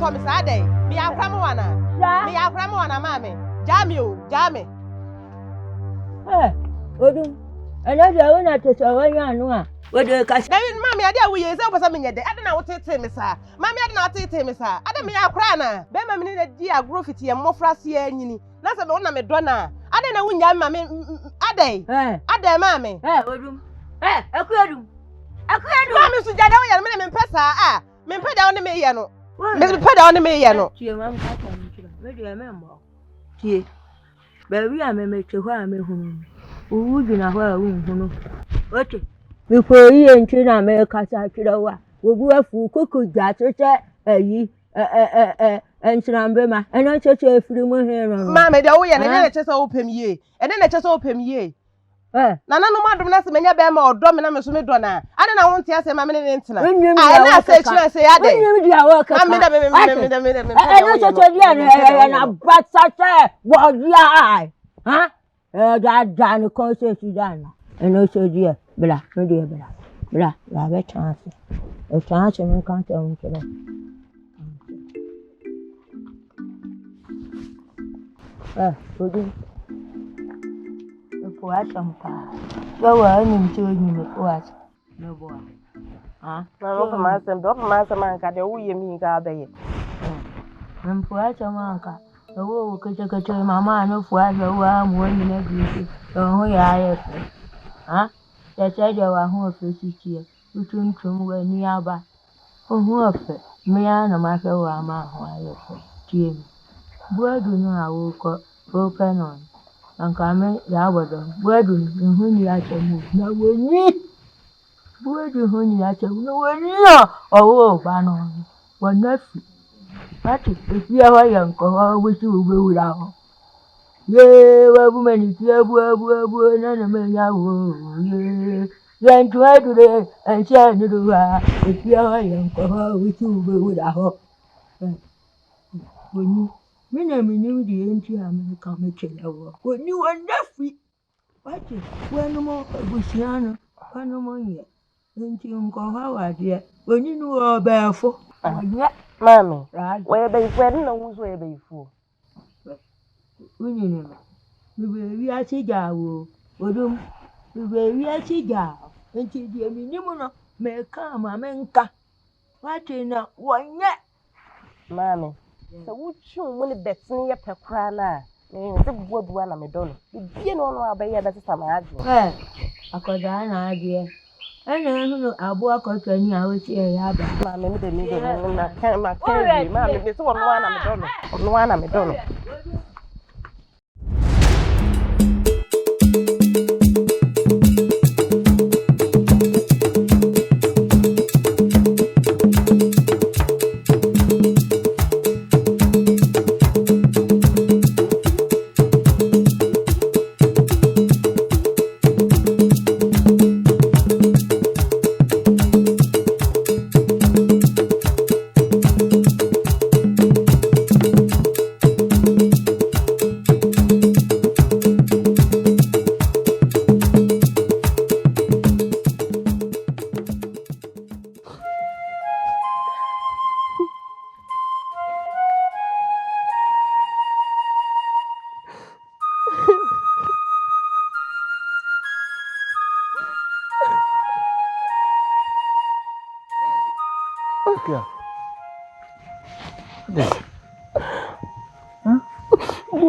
for me Saturday. Me a cramoana. Me a cramoana, mammy. Jammy. Odum. Another one at the Savannah. What do you catch? Mammy, I dare we is over something yet. I don't know what to tell me, sir. Mammy, I don't know what to tell me, sir. I don't mean a crana. Bema minute dear graffiti and more frasy and that's a one I'm a donor. I don't know when young mammy. Ade, mammy. Odum. A cradle. Mammy, so Jada, and men pesa. Men put down the mayano. Miss put down the mayano. Dear Mamma, maybe a member. Dear, baby, I may make you where I may home. Who would you know where I won't? What? Before you enter America, I should have. We go for cuckoo that and Srambema, and I touch a few more hair on. Mamma, the way and then I just open ye, and then I just open ye. Nana no madam na se menya be ma odom na me so me do na ade na won tia se ma me ne ntina na say chire say ade me dia work ka me no so to dia na batata wo dia ha da no concert dan no so dia bla me dia bla be chance e chance me kan te on kire odi what some car. So I'm doing him what? No boy. No, master man, can you mean gather? I'm for a manka. The wool could take a turn, mamma, no for I'm winning everything. Oh, yeah, huh? That's I do a whole 50 years. You turn from where nearby. Oh, who of it? Me and a matter where I'm at. Jim. Where do you know I will go broken on? Ankame ya bodo bodu nhuni ya chemu na woni bodu nhuni ya chemu na woni owo ba no wonafi ati efia wa yanko wa wuti ube wura ho ye wa bu mani ti abu na me ya wo ye yantu adure ancha ni ruwa efia wa yanko wa wuti ube wura ho woni Mina minu di enti America me chelewo. Oni wonderful. Wachi, wenu mo busiano, wenu mo ye. Enti nko hawa de. Oni nu obefo. Mami, where be when no one's where be fu. Uni ni. Mi be wi atija wo. Odum. Mi be wi atija. Enti di mi ni mo no me ka ma me nka. Wachi na wonye. Mami. So which one will bet me a pecrana? The wood one I'm a donor. You know, I'll be able to some idea. I could an idea. And then I'll walk out to any hours here. Mammy, the needle, I can't my carry. Mammy, this one I'm a donor. One I'm a donor.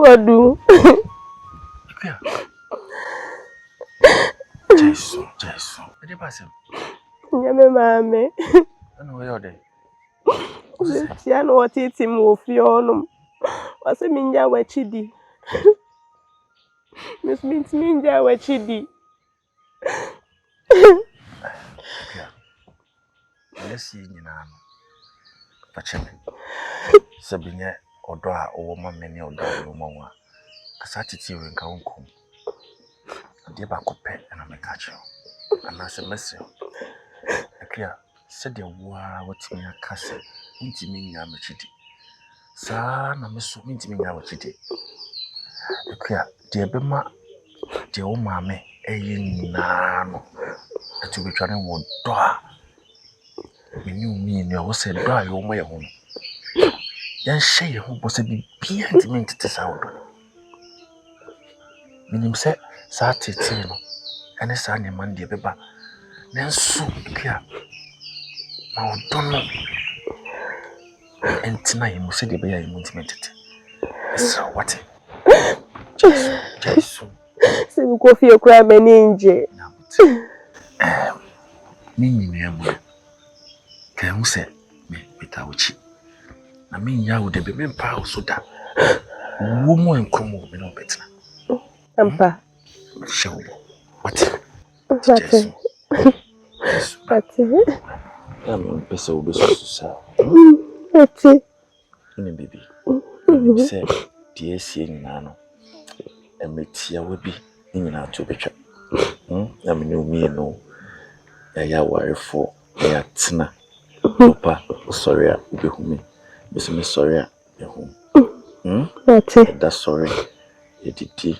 Wadu. Jesus. What did pass him? Nyame mame. No way ode. Tia no otiti mu ofionum. Wase minja wachidi. Miss minja wachidi. Let's see nyina no. Pacheme. Sabinye odo a owo ma meni odo a owo ma kasa titi we nka wonkom. Ade ba kope na me ka chiro. Ana se mesi. Akia se de wa watimi akase. Ntimi nya me chidi. Sa na me so ntimi nya wachidi. Akia de be ma de o ma me eye nyina no. Ati we tware wo do a meni umi ni o se do a yo ma ye ho. yan share ho bo se bibia intimate te sa wodo minim se sa tete no ene sa ne man de beba nanso bia ma wodo no entina yi mo se de be ya intimate te so what Jesus se mi ko fi okura me ni nje Mimi nyamu ka hu se me bitawuchi na me ya wo de be me pa so da wo mo enkromo me no betina ampa show what I'm pesa wo be so sa ni bibi ni se die sie nyina no emetia wo bi ni nyina to betwa na me no mi no ya warefo ya tina papa sorry a ubehumi me sorry a ehum that sorry editi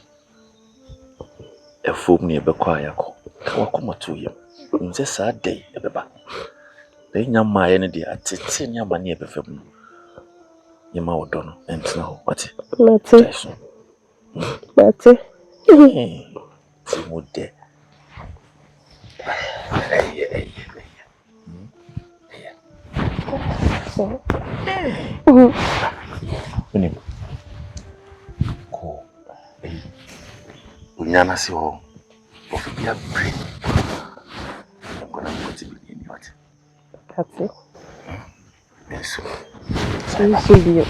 efom ne ebekwa yakọ ka wakomato yem nze saa dey ebeba dey nyama ye ne de atete ne aba ne ebefem no yema wodo no entina ho wate mate ti mode ko unyana si ho ofia brain ngona moti bi ni wate kati eso bio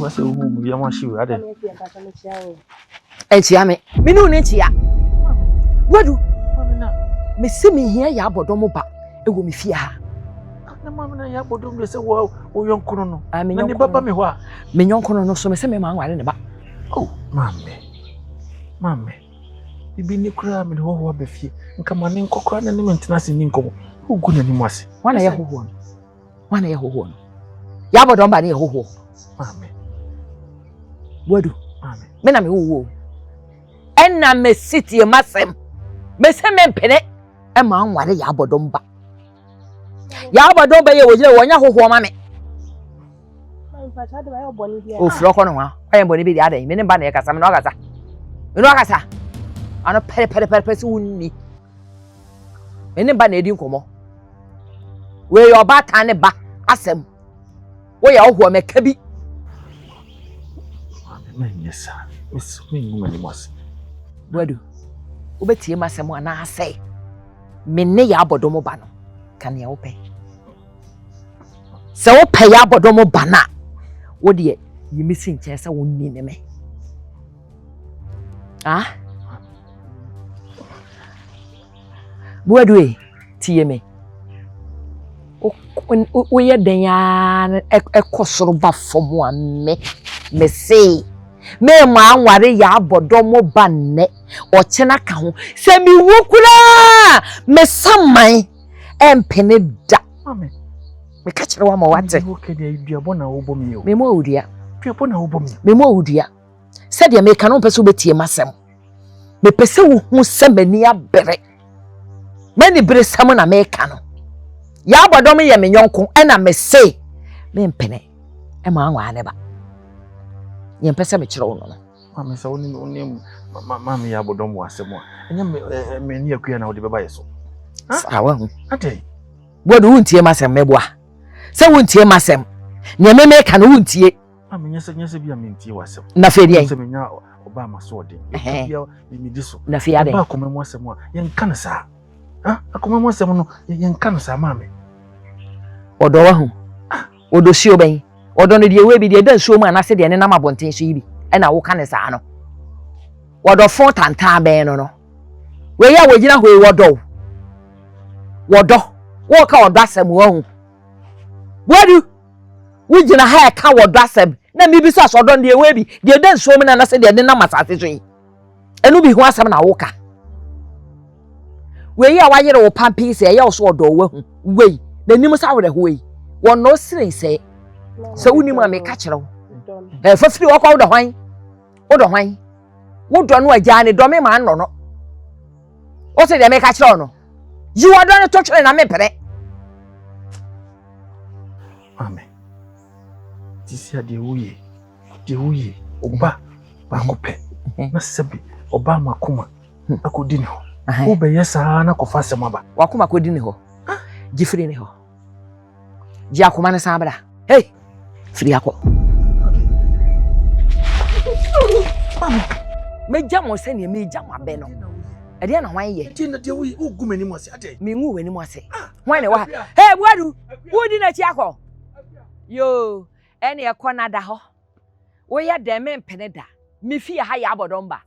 se hu ya ma shiwe ade enchia me nu ne nchia wadu me se me hia ya abodomo ba ewo me fie ha na mama na ya abodomo se wo yonkono no na ne baba me ho a me yonkono no so me se me ma nware ne ba oh mame bibi ni kura me ho ba fie nka ma ne nkokora na ne mentina se ni nkomo ugu na ni mu ase wana ye hoho no ya abodomo ba ne ye hoho mame wadu mame me na me wo enna me city masem me se me mpene e ma nware ya abodomo ba ye wo jire wonya hoho ma me o flo ko no wa ayen boni bi di adan me ne ba na ye kasa me no kasa ano pere si wonni me ne ba na edi nkomo we yo ba ta ne ba asem wo ya hoho me ka bi yes miss me nguma ni mos wadu obetie masem ana ase me ne ya abodomo ba no kan ya ope se ope ya abodomo ba na wo de yimisi nche se wonni ne me wadu tie me o ye den ya ekosoro ba fomu a me say me ma anware ya abodomo ba ne o chena ka ho se mi wukura me saman empene da mame me ka kire wa ma wate okay dey duabo na wo bomi o me mo odia duabo na wo bomi me mo odia se de me ka no pese obetie masem me pese wo hu se mani abere mani bere sam na me ka no ya abodomo ye me nyonko e na me say me empene e ma anwa ne ba ye pese me kire wo no mame sa woni mame ya abodomo asem a enya me ni akua na wo de beba yeso sawa hu ade bodo wuntie masem meboa se wuntie masem ne me ka no wuntie mame nyese bia mentie wasem na fe dia se menya oba maso ode bia mi diso na fe ade ba komemo asem a ye nka na sa akomemo asem no ye nka na sa mame odo wa hu odo si oben odo no de we bi de dan suo mu anase de ne nam abonten so yi bi e na wo ka ne sa no odo fon tanta ben no we ya we gina ho e wodo wo ka wodo asem wo hu wadu wo gina ha e ka wodo asem na mi bi so asodo de we bi de den so mi na se de na masate so yi enu bi ho asem na wo ka we ya wa yere wo pampi se ya wo so wodo wo hu we na nim sa wo de ho yi wo no sirin se woni mu ame ka kire wo fafiri wo kwa wo do hwan wo do no agya ne do me ma no no o se de me ka kire wo no you are done to try na me pere Mame. This year the uye oba ba ko pe na sebi oba makoma akodi ne ho wo be yesa na ko fa sema ba wakoma kodi ne ho gifiri ne ho ji akoma ne sabra hey firi akọ mama me jamo se ne me jamo abe no ade na hwan ye ti na de uye o gumani mo ase ade me ngu wani mo ase hwan ne wa hey buadu wodi na chi akọ yo ene e kona da ho wo ya de me mpene da me fi ha ya abodomba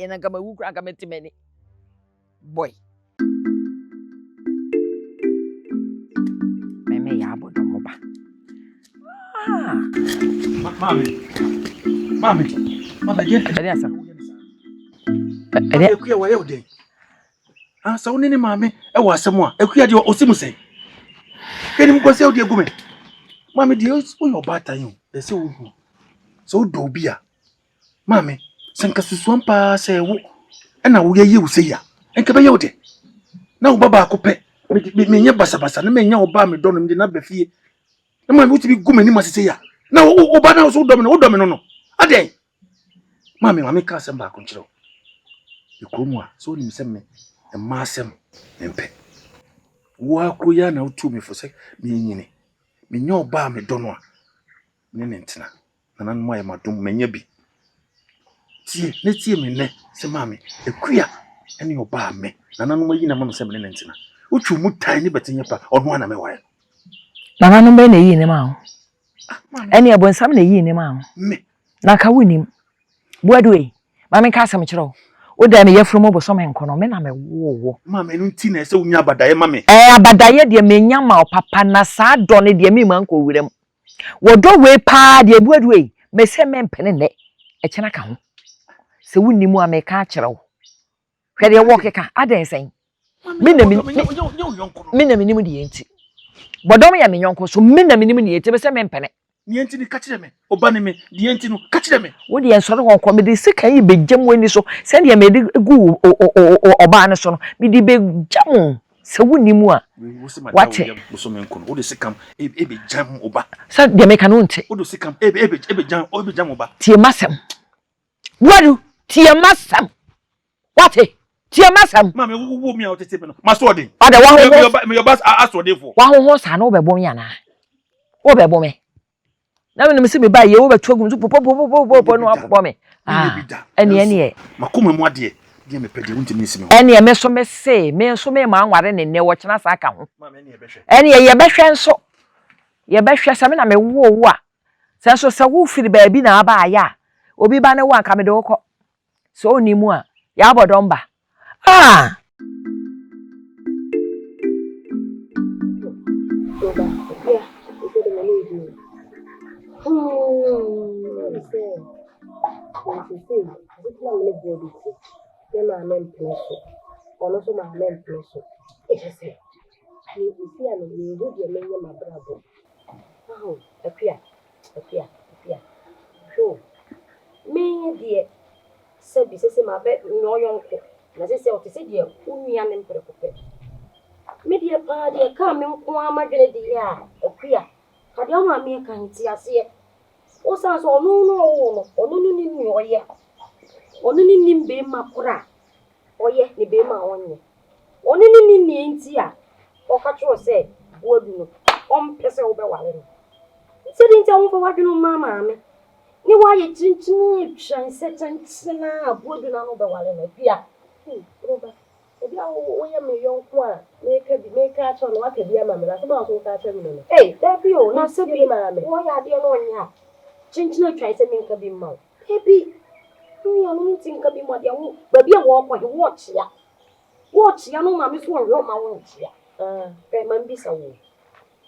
na kama wukura kama timeni boy meme ya abodomba mama je ade asa ade ekuya wa ye ode sa woni ni mame e wa asem a ekuya de osimu se keni mko se ode gume mame de o yo batan yo e se wo hu so do bia mame senka susuan pa se wo na wo ye wo se ya enka be ye wo de na wo baba akopɛ me nya basabasa na me nya wo ba me do no me na ba fie na mame wo ti bi gume ni ma se ya na wo ba na so do me no ade mame ka se ba ko nkire ikomu a so ni se me e ma asem empe wo akoya na wo tu me fo se me nyine me nya wo ba me do no a ne ntina na nan mo ya madum me nya bi tie me ne se mame ekuya ene oba me nananu mayi na mama se me ne ntina uchu mu tai ni betenye pa ono ana me wae nananu be na yi ne ma ho ene abonsam na yi ne ma ho me na ka wonim buadu e mame ka asem kire o da me yefro mo boso me nkono me na me wo mame no nti na se unya abadaye mame abadaye de me nya ma papa na sa do ne de me ma nko wirem wodo we pa de buadu e me se me mpene ne e kena ka ho se wonni mu ameka akire wo hwede wo keka aden sen mina minim de enti bodom ya me nyonko so mina minim ne enti be se me mpene ni enti ni ka kire me oba ne me de enti no ka kire me wo de ensoro won ko me de sika yi bejam wani so se de me de gu oba ne so no me de bejam se wonni mu a wache so me nko no wo de sikam e bejam oba se de me kanu nti wo de sikam e bejam oba tie masem wadu tie masem wate tie masem mame wo mi a o tete me no maso ode ade wa ho me your boss aso ode fo wa ho sa na wo bebo me ana wo bebo me na me se me ba ye wo betu agum so popo no apopo me ene makoma mu ade de me pede wonti me sime ene me so me se me so me ma anware ne ne wo kena sa aka ho mame ene ye behwe ene ye behwe nso ye behwe sa me na me wo a se so sa wo firi ba bi na aba aya obi ba ne wo anka me de wo ko so oni mu a ya abodomba Sabi se ma be no yonko na se o te se die unua ne mprekope me die pa die ka me nko amadwene die a akua ka de ma me ka nti ase o san so onu ni oye onu ni mbe ma kura oye ni be ma onye onu ni nti a o ka tro se wodu no on pese wo be wale no se di nti wo fa wadwene mama me ni wa ye chinchini transe chanchina abodu na no be wale na bia roba e bia wo ye me yonko a me ka cho no aka bia ma me na se ba so ka cha me no da bi o na se bi ma me wo ya de no nya chinchini transe me nka bi ma e bi You are not thinking about your baby and walk on your watch ya. Watch ya no mammy for your mouth ya. Remember so.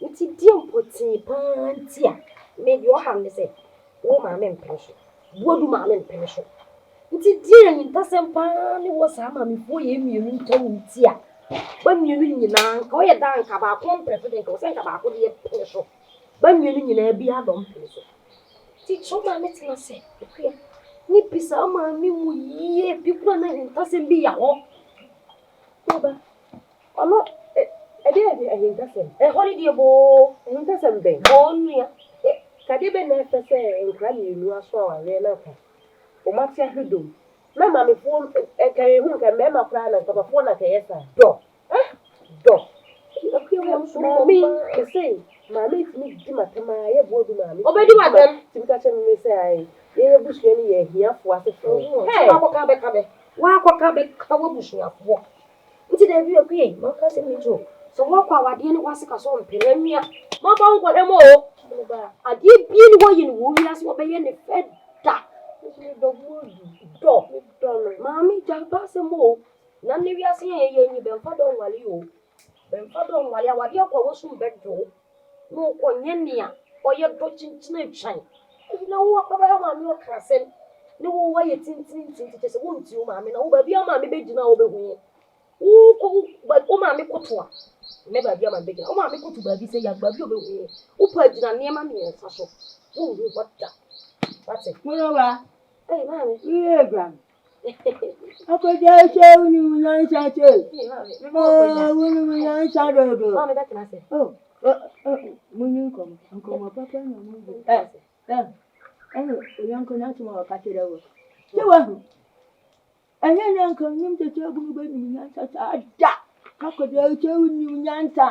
It's a dear putty pantia. Made your hand say, oh, my man pension. What do my man pension? It's a dear in doesn't pan was a mammy for you told tia. When you mean now, go a down about one president or think about the pension. When you mean a be a dumb pension. Teach your man, let's not say. Nippy sama me ye people and doesn't be a home. Or not a day doesn't. A holiday ball and doesn't be only Cadibe never say and granny you are so a real letter. O Maxia who do. Mamma me phone a carry who can remember plan and top of one at the door. Door. Me, the same. Mammy, me, Timothy, board mammy. Obey what then? To catch me say. Ye bush any here for us. Hey, walk cover bush of walk. Into the view of being, my cousin me too. So walk our dear was a son, Piremia. My bound got them all. I did be the way in Woolias will be any fed duck. Dog, Mammy, Jack pass them all. None of you are saying you been fed on while you. Been fed on while you are your was bedroom. No Quanyania or your dodging snake shine. You know what about your cousin? No way it's in just won't you, mammy. No, but your mammy bed now over here. Oh, but oh, mammy, what one? Never be a man big. Oh, mammy, go to baby say, young baby over here. Who put it on near mammy and Sasha? Oh, what that? That's it. Well, hey, mammy, yeah, Gram. How could I tell you, nice I tell? Oh, when mammy, that can I say? Oh, when you come, Uncle, my papa, and young connect to our catcher. You and then Uncle named the table when you answer. How could I tell you, answer?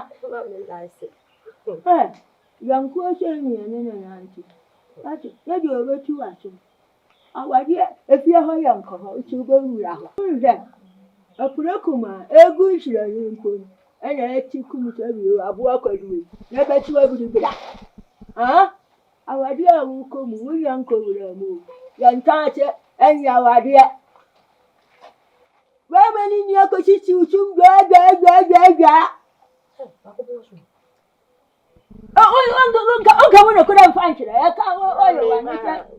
Young question, and auntie. That's it. You are over to us. Our dear, if you are young, it's your baby. A Puracuma, a good shilling, and I took you a walk with you. Never to ever do that. Huh? Our dear will come, we uncle will move. Young Tartar, and your dear. Where many in your position soon go. Oh, come on, I couldn't find you. I can't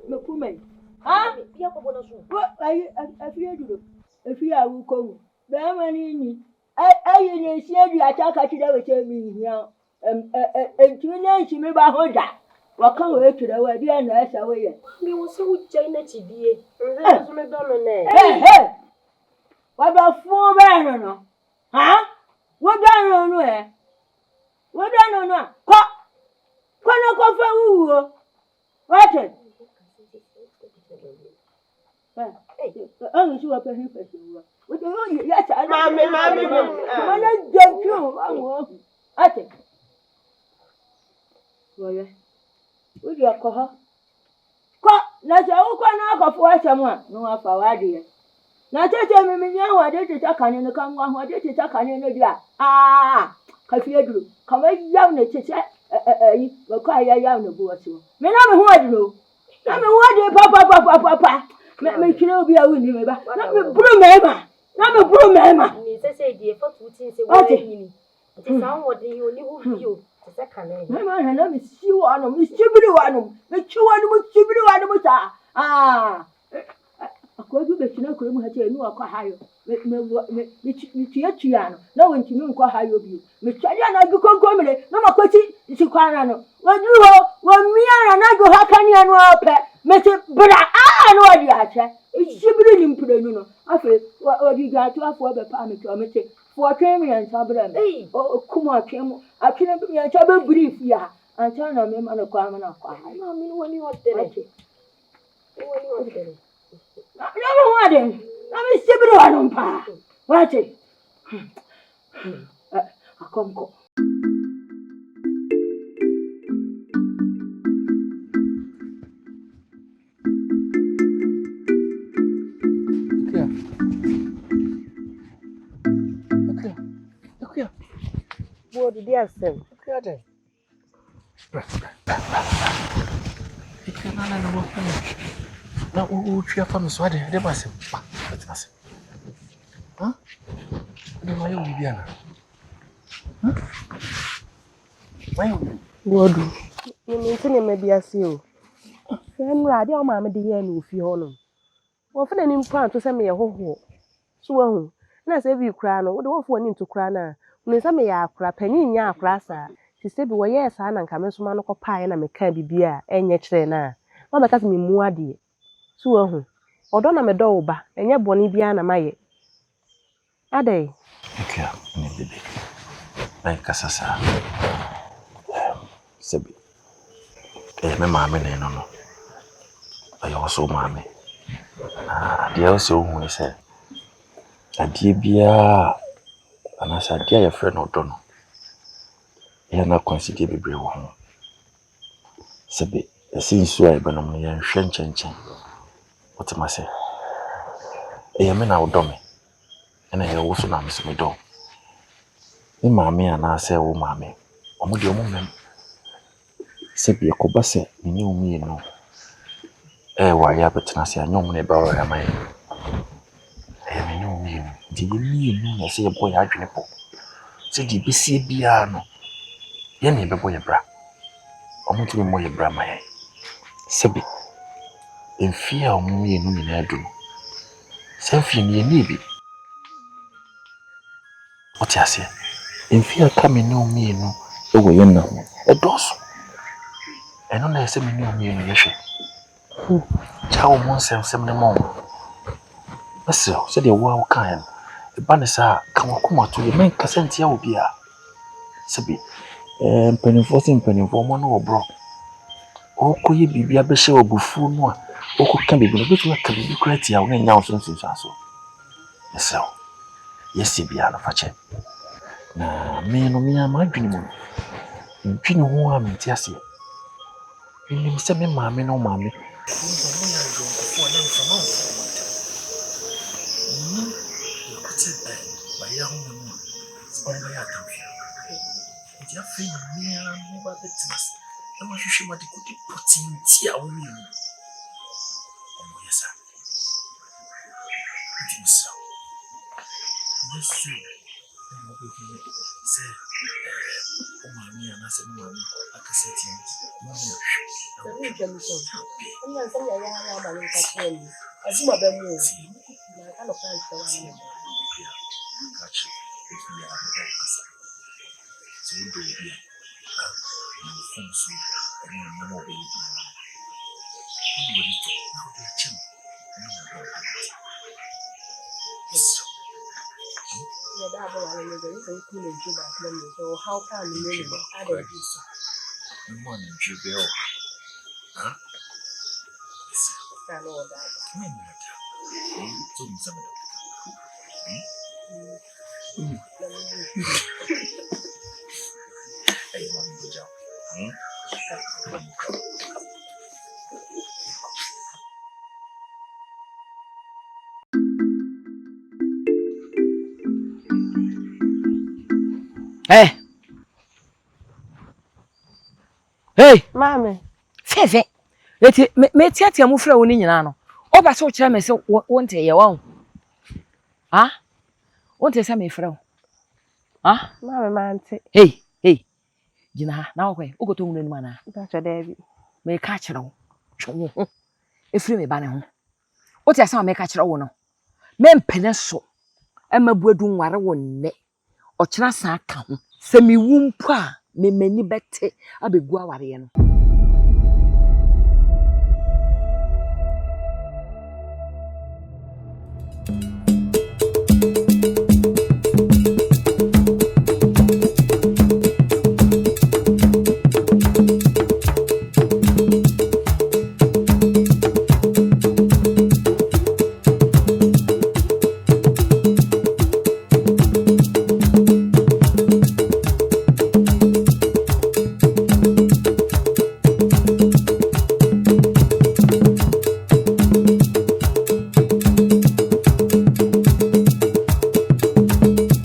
no woman. Ah, what I fear you. If you are come, where many in me. I said you attack at you tell me here. And 2 nights you may buy Honda. What come away to the way, dear nurse away? You will so China dear. Hey, what about 4 men? Huh? What done on where? What done on? What? What? Oh, you are paying for you. Yes, mammy, when I jump you, I think. Well, would you call her? Let's all go for someone. No, I found idea. Now tell me, now I did it. I can't in the come one. What did it? I can't in the ah, Cafiadru. Come a young teacher. Cry a young boy. Me, I'm who I do. I'm a papa. Make you be a winning. Not a broom, Emma. Not a broom, Emma. Mrs. say, dear, for 2 things. What is what you live you? My name is you on Miss Chibidu Anum. Make you one with Chibidu Anamuta. Ah, according to the Chinook, had you know a higher. Michiano, no one to know quite high of you. Miss Chayana, you can't come in. No more quitting. It's a quarano. What you are, one me and I go Hakani and pet. Mr. But I know what you are. It's Chibidu in Puduno. I feel what you got to afford the permit to omit. For training and Sabram. Oh, come on, I can't be a trouble brief here. And turn on him on a common of fire. I mean, when you are dead. No, what then? I'm a civil one pa. What it? I come go. What did you say? Okay. You can't Na o twa fa me so ade ba se pa. Betina se. Ha? Ade ma yo bibia na. Ha? Why you? Wodu. Ni ntine me bia se o. Femra ade o ma me de ye na ofi ho no. Wo fa na ni mpa to se me ye hoho. So wahu. Na se bi kura no, wo de wo fo ni nto kura na. Ni se me ya akura panyin nya akura sa. Ti se bi wo ye sa na nka me so ma no kopae na me ka bibia enye kire na. Ma me ka se me mu ade. So wahu. Odo na me do wo ba, enye boni bia na maye. Ade. Okay, ni bebe. Like kasasa. Sebi. Me maame ne no. Ayo so maame. Dia o se ohun ni se. Adie bia anasa adie ya frɛ no do no. Ya na consider bebre wo ho. Sebi, esi nsu a ebe no me ya hwɛ nkyɛnkyɛn. Otima se. Me na wo do me. Ena ye wo so na me so me do. Me maame anasa wo maame. Omo de omo mem. Sebi yakoba se ni umi no. Wa ya betena se anyom ne ba wa mai. Me ni umi no. Di mi no na se ye boy adwene po. Se di bisi bia no. Ye ne be boy bra. Omo tumi mo ye bra mai. Sebi enfia omo mi no nyina adu. Se enfia ni ni bi. Oti ase. Enfia ka me ni umi no e wo ye na ho. E doso. Eno na ese me ni umi no ye hwe. Chao mo sem ne mo. Ase se de wo kan e ba ne sa ka wakoma to ye men kasenti ya obi a. Sebi mpanimfo mo no obro. Okoye bibia be hye obufu no a okoka bibi no betu aka bibi krati a wo nya wo so so. Ese yesi bia no fache. Na me no me ama adwini mo. Ntwini ho a menti ase. Nim se me maame no maame. Dia free me no ba betas. Na wa hwehwe ma de kodi potinti a wo mi. Omo yesa. Ndimsa. Yesu. Omo be hu se o ma mi ana se ma mi akaseti. Ma mi hwe. Sabi jamso. Anya se ya ya ba ni ka teni. Azuma be mu. Na ka no kan se wa ni. Catch it. We are the kasa. So we do it. Funsu and no baby. You will now be a chim. Yeah, that boy, I know there is a cool and Juba. So, how can you name it? I don't know. The morning, Jubel. Huh? I know that. I mean, doing some of Hey, mommy, good job. Hey, Mommy. Fefe. Eti me tiatia mu fra woni nyina no. Oba so kire me se wonte ye wa. Ha? Wonte se me fra wo. Ha? Mommy mante. Hey. Gina ha na okwe. Ogoto hu nanu ana. That's your daddy. Me ka kire wo. Twe wo ho. Efiri me ba ne ho. Wote asa me ka kire wo no. Me mpene so. Emabuadu nware wo nne. Okira san ka ho. Se mi wu mpo a me mani bete abegu aware ye no.